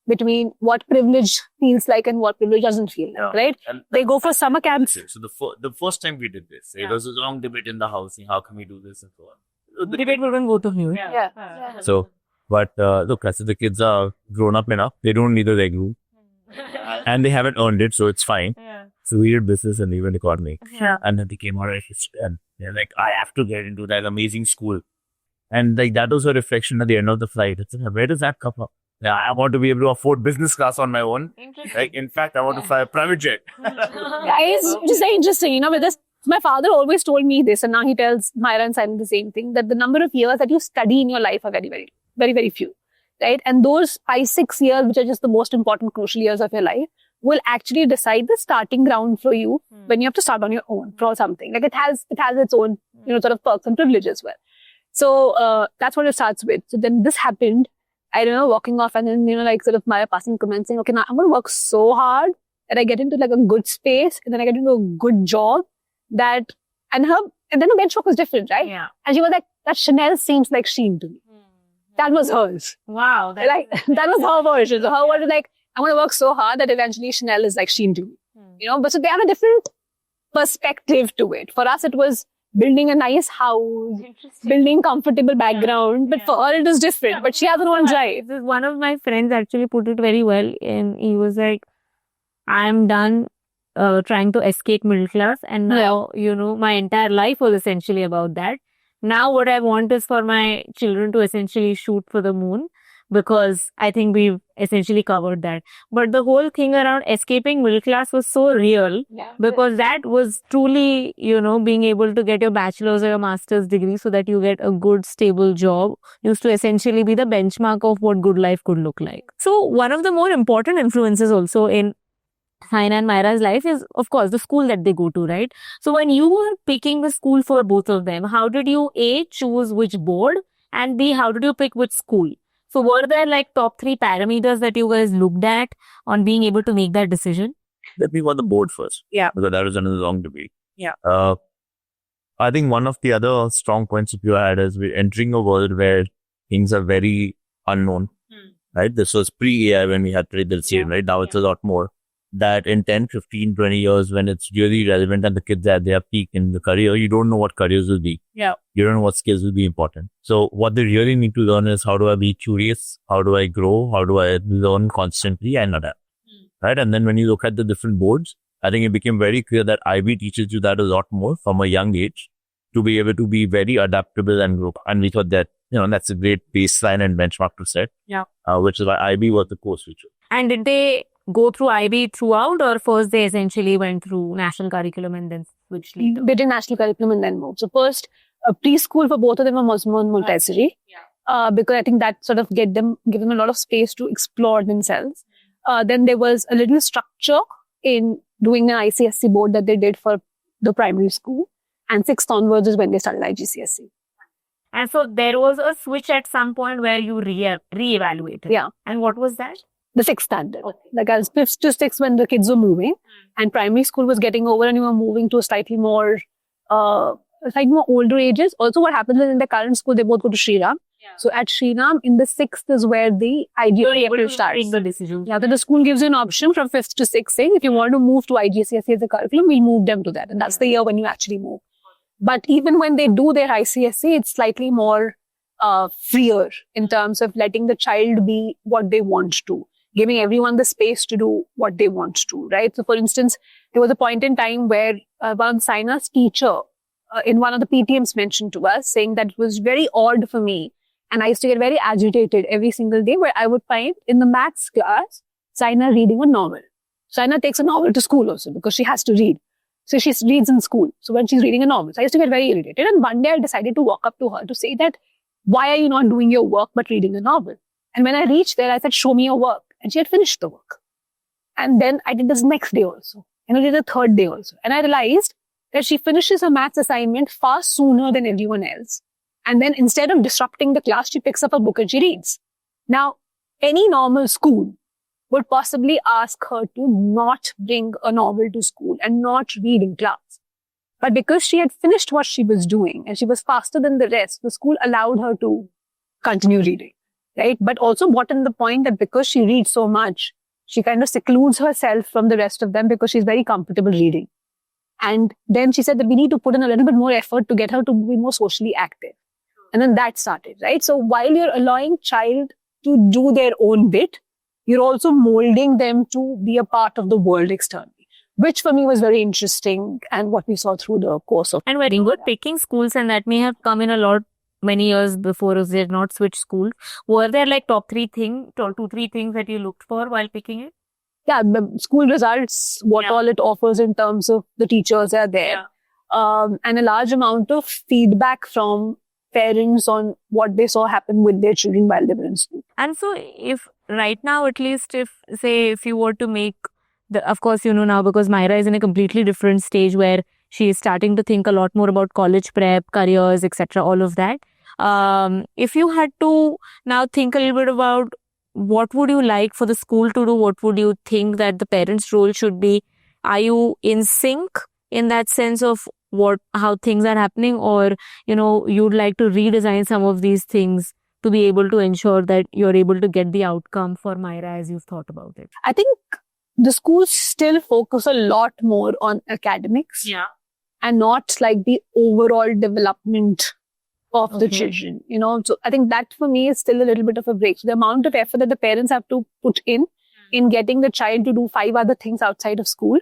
between what privilege feels like and what privilege doesn't feel like, right? And They go for summer camps. So the first time we did this, it was a long debate in the house. How can we do this and so on. The debate between both of you. Yeah. So, but look, as the kids are grown up enough, they don't need a leg room. And they haven't earned it, so it's fine. So we did business and even economy. And then they came out and they're like, I have to get into that amazing school. And like that was a reflection at the end of the flight. It's like, where does that come from? Yeah, I want to be able to afford business class on my own. Like, in fact, I want to fly a private jet. It's just very interesting, because my father always told me this, and now he tells Myra and Simon the same thing, that the number of years that you study in your life are very, very, very, very few, right? And those 5-6 years, which are just the most important, crucial years of your life, will actually decide the starting ground for you when you have to start on your own for something. Like it has its own, sort of perks and privilege as well. So that's what it starts with. So then this happened. I remember walking off and then, like sort of Maya passing comments saying, okay, now I'm going to work so hard that I get into like a good space and then I get into a good job and then the benchmark was different, right? Yeah. And she was like, that Chanel seems like Shein to me. That was hers. Wow. That was her version. So her version, like, I want to work so hard that eventually Chanel is like Shein to me. But so they have a different perspective to it. For us, it was building a nice house, building comfortable background. But for her, it is different. But she has her own drive. One of my friends actually put it very well, and he was like, I'm done trying to escape middle class, and now, my entire life was essentially about that. Now what I want is for my children to essentially shoot for the moon, because I think we've essentially covered that. But the whole thing around escaping middle class was so real, because that was truly, being able to get your bachelor's or your master's degree so that you get a good, stable job used to essentially be the benchmark of what good life could look like. So one of the more important influences also in Saina and Myra's life is, of course, the school that they go to, right? So when you were picking the school for both of them, how did you A, choose which board, and B, how did you pick which school? So were there like top 3 parameters that you guys looked at on being able to make that decision? Let me go on the board first. Yeah. Because that was another long debate. Yeah. I think one of the other strong points that you had is we're entering a world where things are very unknown, right? This was pre-AI when we had trade the same, right? Now it's a lot more. That in 10, 15, 20 years, when it's really relevant and the kids are at their peak in the career, you don't know what careers will be. Yeah. You don't know what skills will be important. So what they really need to learn is, how do I be curious? How do I grow? How do I learn constantly and adapt? Right? And then when you look at the different boards, I think it became very clear that IB teaches you that a lot more from a young age to be able to be very adaptable and grow. And we thought that, that's a great baseline and benchmark to set. Yeah. Which is why IB was the course feature. And did they go through IB throughout, or first they essentially went through national curriculum and then switched later? They did national curriculum and then moved. So first, preschool for both of them was Montessori. Because I think that sort of give them a lot of space to explore themselves. Then there was a little structure in doing an ICSE board that they did for the primary school. And 6th onwards is when they started IGCSE. And so there was a switch at some point where you re-evaluated. Yeah. And what was that? The 6th standard. Like as 5th to 6th when the kids were moving and primary school was getting over and you were moving to slightly more older ages. Also what happens is in the current school, they both go to Shri Ram. So at Shri Ram, in the 6th is where the IGCSE starts. Take the decision. Yeah, then the school gives you an option from 5th to 6th saying, if you want to move to IGCSE as a curriculum, we'll move them to that. And that's the year when you actually move. But even when they do their ICSE, it's slightly more freer in terms of letting the child be what they want to, giving everyone the space to do what they want to, right? So for instance, there was a point in time where one of Saina's teacher in one of the PTMs mentioned to us saying that it was very odd for me. And I used to get very agitated every single day where I would find in the maths class, Saina reading a novel. Saina takes a novel to school also because she has to read. So she reads in school. So when she's reading a novel, so I used to get very irritated. And one day I decided to walk up to her to say that, why are you not doing your work but reading a novel? And when I reached there, I said, show me your work. And she had finished the work. And then I did this next day also. And I did the third day also. And I realized that she finishes her maths assignment far sooner than everyone else. And then instead of disrupting the class, she picks up a book and she reads. Now, any normal school would possibly ask her to not bring a novel to school and not read in class. But because she had finished what she was doing and she was faster than the rest, the school allowed her to continue reading, right? But also brought in the point that because she reads so much, she kind of secludes herself from the rest of them because she's very comfortable reading. And then she said that we need to put in a little bit more effort to get her to be more socially active. And then that started, right? So while you're allowing child to do their own bit, you're also molding them to be a part of the world externally, which for me was very interesting and what we saw through the course of. And very good picking schools, and that may have come in a lot many years before they had not switched schools. Were there like top 3 things, 2-3 things that you looked for while picking it? Yeah, the school results, what all it offers in terms of the teachers are there. And a large amount of feedback from parents on what they saw happen with their children while they were in school. And so if right now, at least if you were to make of course, now because Myra is in a completely different stage where she is starting to think a lot more about college prep, careers, etc., all of that. If you had to now think a little bit about what would you like for the school to do, what would you think that the parents' role should be? Are you in sync in that sense of how things are happening, or you'd like to redesign some of these things to be able to ensure that you're able to get the outcome for Myra as you've thought about it? I think the schools still focus a lot more on academics and not like the overall development of the children, So I think that for me is still a little bit of a break. So the amount of effort that the parents have to put in getting the child to do 5 other things outside of school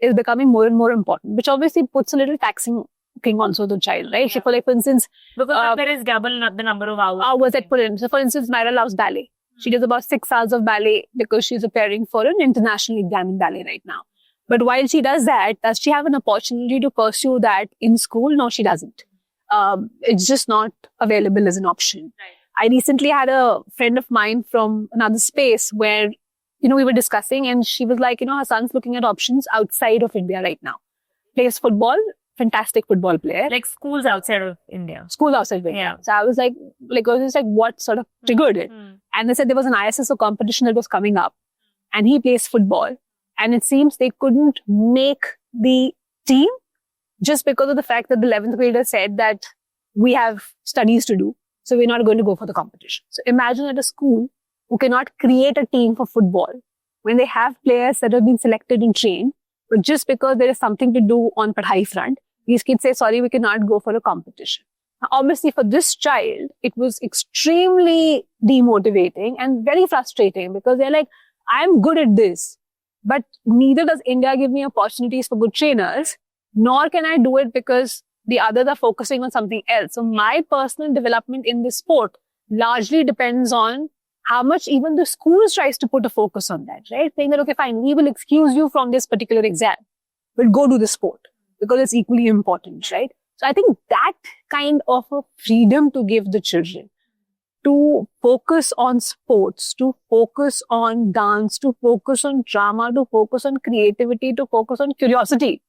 is becoming more and more important, which obviously puts a little taxing thing on the child, right? So for instance, because there is double the number of hours that put in. So for instance, Myra loves ballet. She does about 6 hours of ballet because she's preparing for an international exam in ballet right now. But while she does that, does she have an opportunity to pursue that in school? No, she doesn't. It's just not available as an option. Right. I recently had a friend of mine from another space where, we were discussing and she was like, her son's looking at options outside of India right now. Plays football, fantastic football player. Like schools outside of India. Schools outside of India. Yeah. So I was like, what sort of triggered it? And they said there was an ISSO competition that was coming up and he plays football. And it seems they couldn't make the team just because of the fact that the 11th grader said that we have studies to do, so we're not going to go for the competition. So imagine at a school who cannot create a team for football when they have players that have been selected and trained, but just because there is something to do on padhai front, these kids say, sorry, we cannot go for a competition. Now, obviously, for this child, it was extremely demotivating and very frustrating because they're like, I'm good at this, but neither does India give me opportunities for good trainers, nor can I do it because the others are focusing on something else. So my personal development in this sport largely depends on how much even the schools tries to put a focus on that, right? Saying that, okay, fine, we will excuse you from this particular exam, but go do the sport because it's equally important, right? So I think that kind of a freedom to give the children to focus on sports, to focus on dance, to focus on drama, to focus on creativity, to focus on curiosity.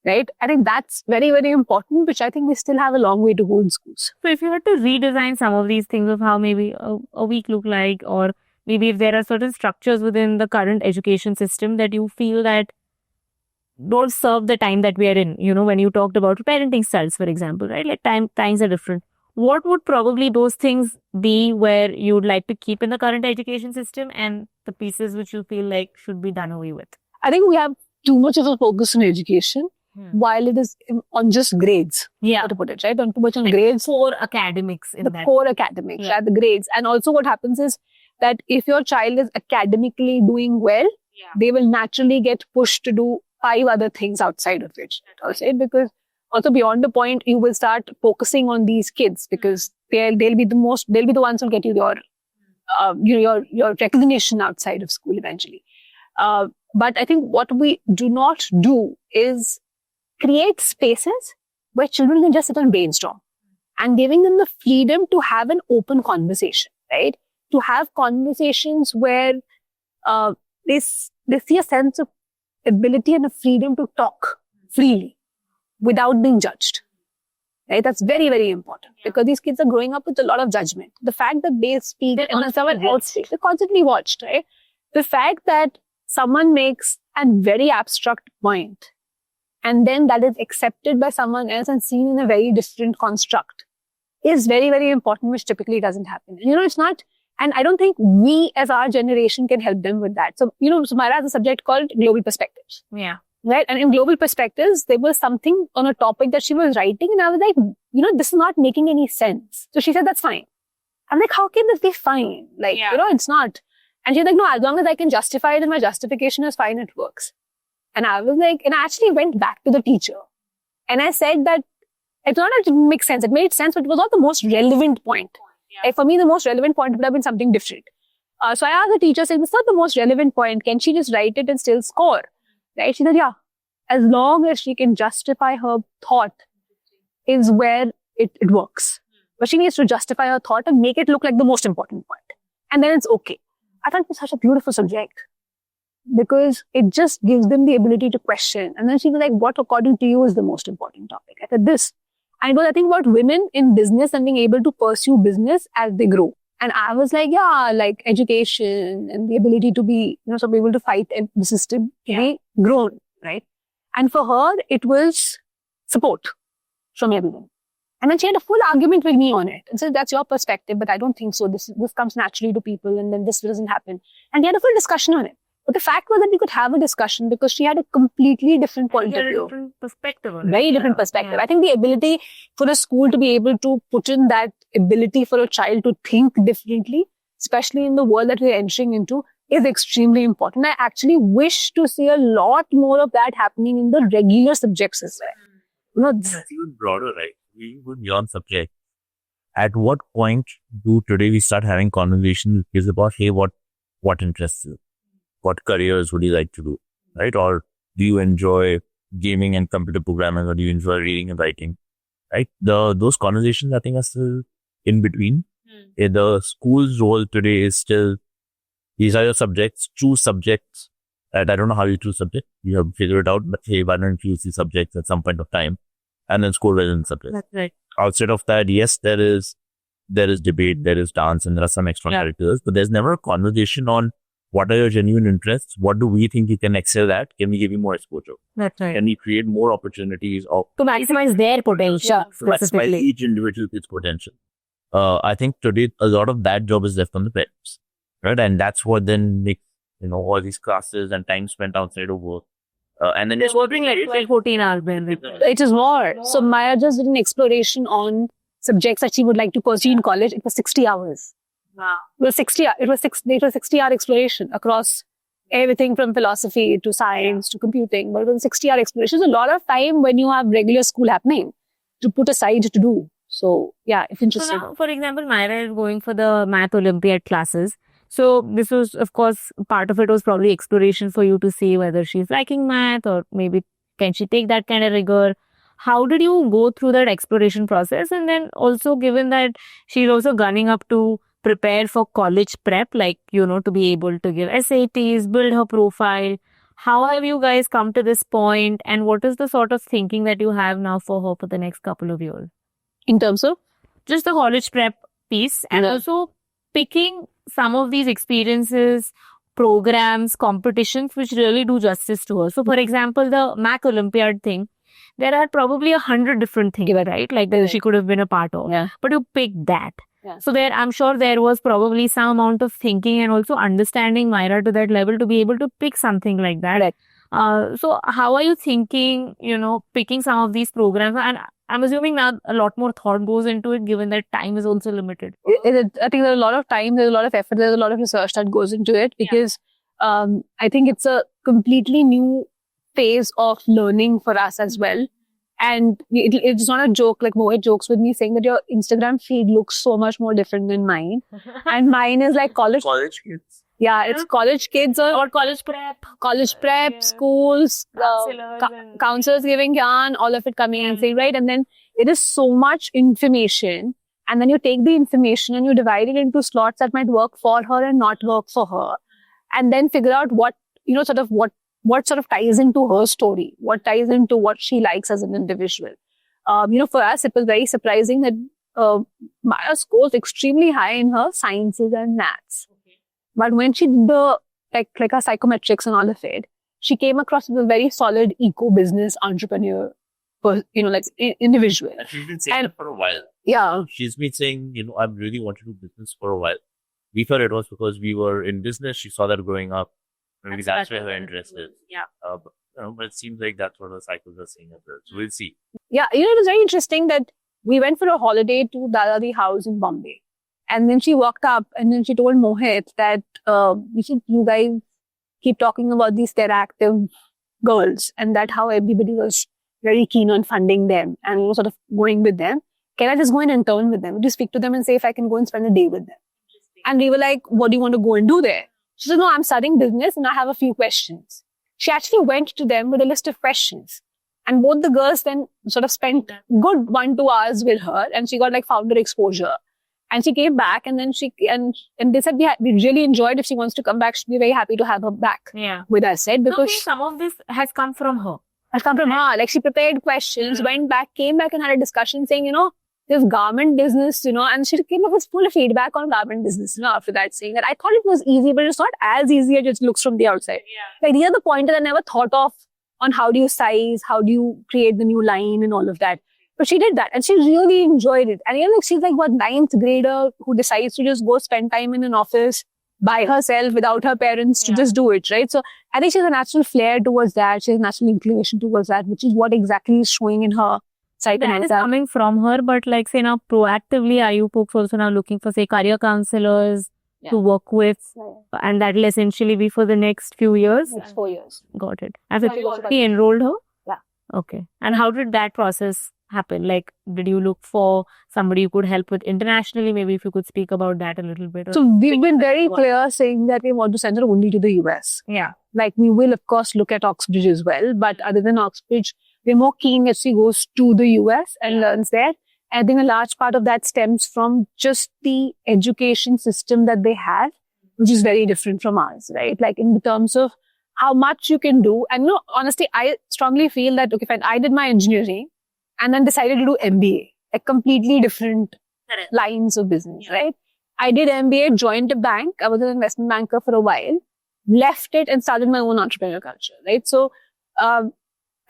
Right? I think that's very, very important, which I think we still have a long way to go in schools. So if you had to redesign some of these things of how maybe a week look like, or maybe if there are certain structures within the current education system that you feel that don't serve the time that we are in, when you talked about parenting styles, for example, right? Like times are different. What would probably those things be where you'd like to keep in the current education system and the pieces which you feel like should be done away with? I think we have too much of a focus on education. While it is on just grades, how to put it, right? Not too much on grades. Core academics in that. Core academics, right? The grades. And also what happens is that if your child is academically doing well, they will naturally get pushed to do 5 other things outside of it. Right? Because also beyond the point, you will start focusing on these kids because they'll be the ones who get you your recognition outside of school eventually. But I think what we do not do is create spaces where children can just sit and brainstorm and giving them the freedom to have an open conversation, right? To have conversations where they see a sense of ability and a freedom to talk freely without being judged, Right? That's very, very important because these kids are growing up with a lot of judgment. The fact that they speak and then someone else speaks, they're constantly watched, right? The fact that someone makes a very abstract point and then that is accepted by someone else and seen in a very different construct is very, very important, which typically doesn't happen. And, it's not, and I don't think we as our generation can help them with that. So, Sumaira has a subject called Global Perspectives. Yeah. Right? And in Global Perspectives, there was something on a topic that she was writing and I was like, this is not making any sense. So she said, that's fine. I'm like, how can this be fine? Like, it's not. And she's like, no, as long as I can justify it and my justification is fine, it works. And I was like, and I actually went back to the teacher and I said that it's not that it didn't make sense. It made sense, but it was not the most relevant point. Like for me, the most relevant point would have been something different. So I asked the teacher, saying, it's not the most relevant point. Can she just write it and still score? Right? She said, yeah. As long as she can justify her thought is where it works. But she needs to justify her thought and make it look like the most important point. And then it's okay. I thought it was such a beautiful subject because it just gives them the ability to question. And then she was like, what according to you is the most important topic? I said this. And it was, I think, about women in business and being able to pursue business as they grow. And I was like, yeah, like education and the ability to be, so be able to fight the system to be grown, right? And for her, it was support from everyone. And then she had a full argument with me on it. And said, that's your perspective, but I don't think so. This comes naturally to people and then this doesn't happen. And we had a full discussion on it. But the fact was that we could have a discussion because she had a completely different point of view. Different perspective on it. Very different perspective. I think the ability for a school to be able to put in that ability for a child to think differently, especially in the world that we're entering into, is extremely important. I actually wish to see a lot more of that happening in the regular subjects as well. That's even broader, right? Even beyond subject. At what point do today we start having conversations with kids about, hey, what interests you? What careers would you like to do? Right? Or do you enjoy gaming and computer programming, or do you enjoy reading and writing? Right? Those conversations, I think, are still in between. The school's role today is still, these are your subjects, choose subjects. And I don't know how you choose subjects. You have to figure it out, but hey, why don't you choose the subjects at some point of time and then score well in subjects? That's right. Outside of that, yes, there is debate, there is dance, and there are some extra characters, but there's never a conversation on what are your genuine interests? What do we think you can excel at? Can we give you more exposure? That's right. Can we create more opportunities to maximize their potential? To maximize each individual kid's potential. I think today a lot of that job is left on the parents, right? And that's what then makes, all these classes and time spent outside of work. And then they're working like 12, 14 hours. It is more. So Maya just did an exploration on subjects that she would like to pursue in college. It was 60 hours. Wow. It was 60-hour exploration across everything from philosophy to science to computing. But it was a 60-hour exploration. It's a lot of time when you have regular school happening to put aside to do. So, yeah, it's interesting. So now, for example, Myra is going for the Math Olympiad classes. So this was, of course, part of it was probably exploration for you to see whether she's liking math or maybe can she take that kind of rigor. How did you go through that exploration process? And then also given that she's also gunning up to prepare for college prep, like, to be able to give SATs, build her profile. How have you guys come to this point, and what is the sort of thinking that you have now for her for the next couple of years? In terms of? Just the college prep piece and also picking some of these experiences, programs, competitions, which really do justice to her. So, for example, the Math Olympiad thing, there are probably 100 different things, right? Like that she could have been a part of. Yeah. But you picked that. Yeah. So I'm sure there was probably some amount of thinking and also understanding Myra to that level to be able to pick something like that. Right. So how are you thinking, picking some of these programs? And I'm assuming now a lot more thought goes into it, given that time is also limited. I think there's a lot of time, there's a lot of effort, there's a lot of research that goes into it because I think it's a completely new phase of learning for us as well. And it's not a joke, like Mohit jokes with me saying that your Instagram feed looks so much more different than mine. And mine is like college kids. Yeah, it's college kids or college prep, schools, counselors giving yarn, all of it coming and saying, right? And then it is so much information. And then you take the information and you divide it into slots that might work for her and not work for her. And then figure out what sort of ties into her story, what ties into what she likes as an individual. For us, it was very surprising that Maya scored extremely high in her sciences and maths. But when she did the like her psychometrics and all of it, she came across as a very solid eco-business entrepreneur, individual. And she's been saying it for a while. Yeah. She's been saying, I really want to do business for a while. We thought it was because we were in business. She saw that growing up. Maybe that's where her interest is. Yeah. But it seems like that's what the cycles are saying as well. So we'll see. Yeah. It was very interesting that we went for a holiday to Dadadi House in Bombay. And then she walked up and then she told Mohit that you guys keep talking about these Terra-active girls and that how everybody was very keen on funding them and sort of going with them. Can I just go and intern with them? Just speak to them and say if I can go and spend a day with them. And we were like, what do you want to go and do there? She said, no, I'm studying business and I have a few questions. She actually went to them with a list of questions. And both the girls then sort of spent good 1-2 hours with her and she got like founder exposure. And she came back and then and they said we really enjoyed. If she wants to come back, she'd be very happy to have her back with us, right? Because some of this has come from her. Has come from her. Like she prepared questions, went back, came back and had a discussion saying, this garment business, and she came up with full feedback on garment business, after that, saying that I thought it was easy, but it's not as easy as it looks from the outside. Like these are the pointers I never thought of on how do you size, how do you create the new line and all of that. But she did that and she really enjoyed it. And she's like what 9th grader who decides to just go spend time in an office by herself without her parents to just do it, right? So I think she has a natural flair towards that. She has a natural inclination towards that, which is what exactly is showing in her site. That is coming from her, but like say now proactively, are you folks also now looking for say career counselors to work with? And that will essentially be for the next few years? Next 4 years. Got it. Have you already enrolled her? Yeah. Okay. And how did that process happen? Like, did you look for somebody you could help with internationally? Maybe if you could speak about that a little bit. So we've been very clear saying that we want to send her only to the US. Yeah. Like we will of course look at Oxbridge as well, but other than Oxbridge, we're more keen if she goes to the US and learns there. I think a large part of that stems from just the education system that they have, which is very different from ours, right? Like in terms of how much you can do. And honestly, I strongly feel that, okay, fine, I did my engineering and then decided to do MBA, like completely different lines of business, right? I did MBA, joined a bank. I was an investment banker for a while, left it and started my own entrepreneur culture, right? So,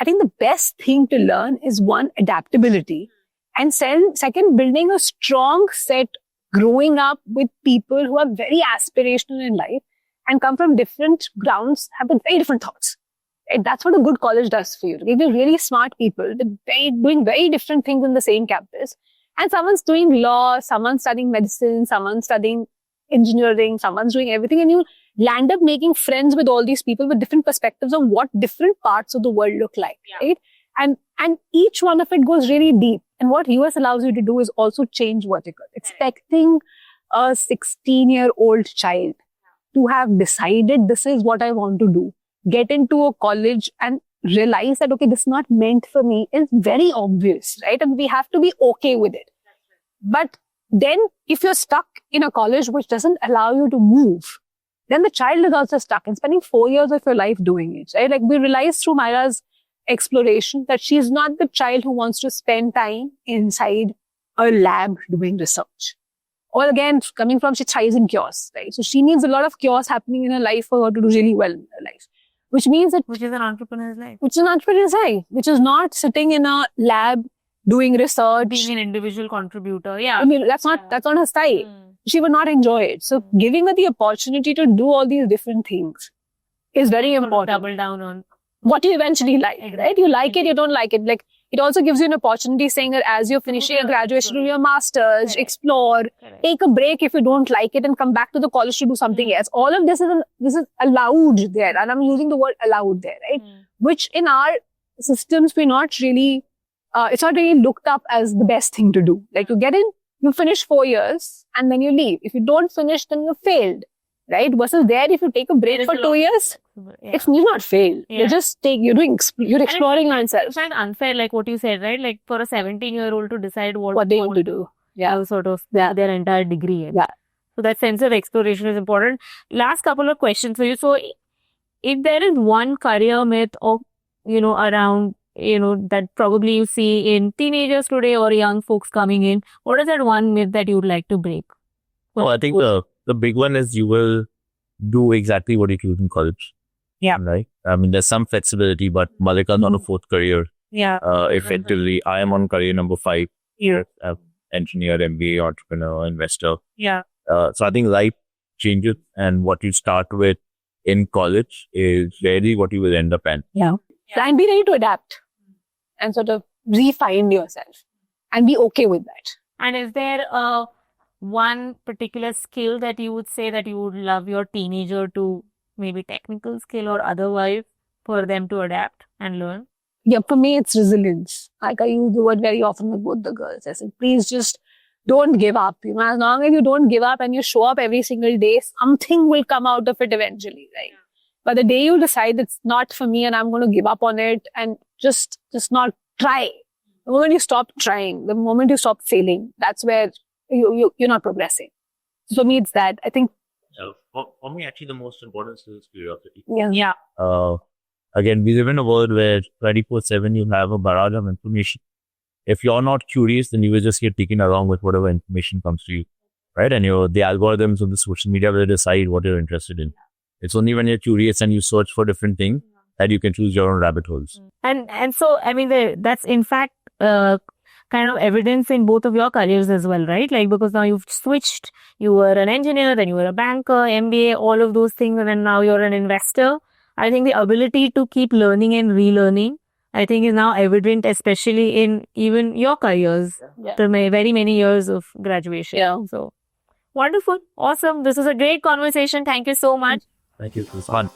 I think the best thing to learn is one, adaptability. And second, building a strong set, growing up with people who are very aspirational in life and come from different grounds, have very different thoughts. Right? That's what a good college does for you. They're really smart people. They're doing very different things in the same campus. And someone's doing law, someone's studying medicine, someone's studying engineering, someone's doing everything. And you land up making friends with all these people with different perspectives on what different parts of the world look like, right? And each one of it goes really deep. And what US allows you to do is also change vertical. Expecting a 16-year-old child to have decided this is what I want to do, get into a college and realize that, okay, this is not meant for me is very obvious, right? And we have to be okay with it. But then if you're stuck in a college which doesn't allow you to move, then the child is also stuck and spending 4 years of your life doing it, right? Like we realized through Myra's exploration that she's not the child who wants to spend time inside a lab doing research. Or again, coming from, she thrives in chaos, right? So she needs a lot of chaos happening in her life for her to do really well in her life. Which means that... Which is an entrepreneur's life. Which is an entrepreneur's life. Which is not sitting in a lab doing research. Being an individual contributor, yeah. I mean, that's not her style. She would not enjoy it. So giving her the opportunity to do all these different things is very important. Double down on what you eventually like, right? You like it, you don't like it. Like, it also gives you an opportunity saying that as you're finishing your graduation, do your master's, explore, take a break if you don't like it and come back to the college to do something else. All of this is allowed there. And I'm using the word allowed there, right? Which in our systems, we're not really, it's not really looked up as the best thing to do. Like you get in, you finish 4 years and then you leave. If you don't finish, then you failed. Right? Versus there, if you take a break for 2 years, it's not failed. You're exploring yourself. It's kind of unfair, like what you said, right? Like for a 17-year-old to decide what they want to do. Yeah. Sort of their entire degree. Yeah. So that sense of exploration is important. Last couple of questions for you. So if there is one career myth or, around that probably you see in teenagers today or young folks coming in? What is that one myth that you would like to break? Well, I think the big one is you will do exactly what you do in college. Yeah. Right? I mean, there's some flexibility, but Malika's on a fourth career. Yeah. Effectively, I am on career number 5. Yeah. Engineer, MBA, entrepreneur, investor. Yeah. So I think life changes, and what you start with in college is really what you will end up in. And be ready to adapt and sort of refine yourself and be okay with that. And is there one particular skill that you would say that you would love your teenager to, maybe technical skill or otherwise, for them to adapt and learn? Yeah, for me, it's resilience. Like I use the word very often with both the girls. I said, please just don't give up. As long as you don't give up and you show up every single day, something will come out of it eventually, right? But the day you decide it's not for me and I'm going to give up on it and just not try. The moment you stop trying, the moment you stop failing, that's where you're not progressing. So for me, it's that. I think. For me, actually, the most important skill is curiosity. Yeah. Again, we live in a world where 24/7 you have a barrage of information. If you're not curious, then you will just get taken along with whatever information comes to you, right? And the algorithms of the social media will decide what you're interested in. It's only when you're curious and you search for different things that you can choose your own rabbit holes. And so, I mean, that's in fact kind of evidence in both of your careers as well, right? Like, because now you've switched, you were an engineer, then you were a banker, MBA, all of those things, and then now you're an investor. I think the ability to keep learning and relearning, I think, is now evident, especially in even your careers, the very many years of graduation. Yeah. So, wonderful. Awesome. This was a great conversation. Thank you so much. Thank you. It was fun.